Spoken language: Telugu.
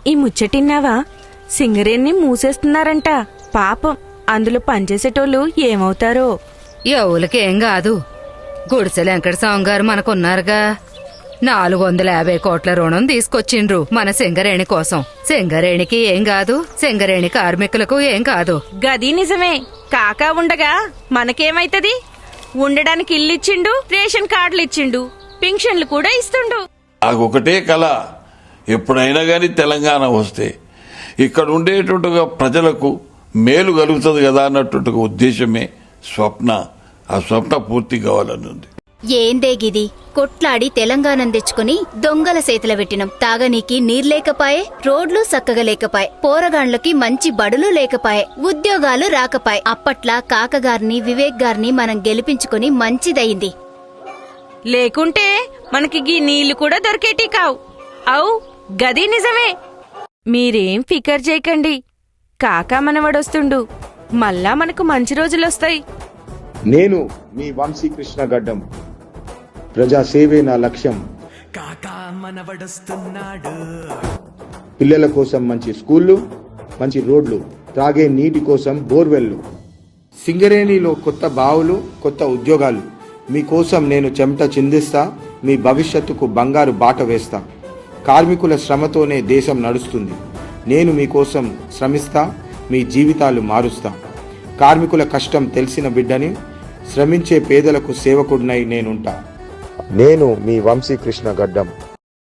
ఈ ముచ్చటిన్నావా? సింగరేణిని మూసేస్తున్నారంట. పాపం అందులో పనిచేసేటోళ్ళు ఏమవుతారో. యవులకేం కాదు. గుడిసెల వెంకటస్వామి గారు మనకున్నారుగా. 450 కోట్ల రుణం తీసుకొచ్చిండ్రు మన సింగరేణి కోసం. సింగరేణికి ఏం కాదు, సింగరేణి కార్మికులకు ఏం కాదు. గది నిజమే. కాకా ఉండగా మనకేమైతది? ఉండడానికి ఇల్లిచ్చిండు, రేషన్ కార్డులు ఇచ్చిండు, పింఛన్లు కూడా ఇస్తుండు. నాకొకటే కళ, ఎప్పుడైనా గాని తెలంగాణ వస్తే ఇక్కడ ఉండేటువంటి ప్రజలకు మేలు కలుగుతుంది కదా అన్నట్టు ఉద్దేశమే స్వప్న. ఆ స్వప్న పూర్తి కావాలని ఉంది. ఏందేగిది? కొట్లాడి తెలంగాణను తెచ్చుకుని దొంగల సేతుల పెట్టినం. తాగనీకి నీర్లేకపాయే, రోడ్లు సక్కగా లేకపాయే, పోరగాండ్లకి మంచి బడులు లేకపాయే, ఉద్యోగాలు రాకపాయే. అప్పట్లా కాకగారిని, వివేక్ గారిని మనం గెలిపించుకుని మంచిదయింది. లేకుంటే మనకి గీ నీళ్లు కూడా దొరికేటి కావు. అవు గది నిజమే. మీరేం ఫికర్ చేయకండి. కాకా మనవడొస్తుండు. మళ్ళా మనకు మంచి రోజులొస్తాయి. నేను మీ వంశీకృష్ణ గడ్డం. ప్రజాసేవే నా లక్ష్యం. కాకా మనవడొస్తున్నాడు. పిల్లల కోసం మంచి స్కూళ్లు, మంచి రోడ్లు, త్రాగే నీటి కోసం బోర్వెల్లు, సింగరేణిలో కొత్త బావులు, కొత్త ఉద్యోగాలు. మీకోసం నేను చెమట చిందిస్తా, మీ భవిష్యత్తుకు బంగారు బాట వేస్తా. కార్మికుల శ్రమతోనే దేశం నడుస్తుంది. నేను మీకోసం శ్రమిస్తా, మీ జీవితాలు మారుస్తా. కార్మికుల కష్టం తెలిసిన బిడ్డని, శ్రమించే పేదలకు సేవకుడినై నేనుంటా. నేను మీ వంశీకృష్ణ గడ్డం.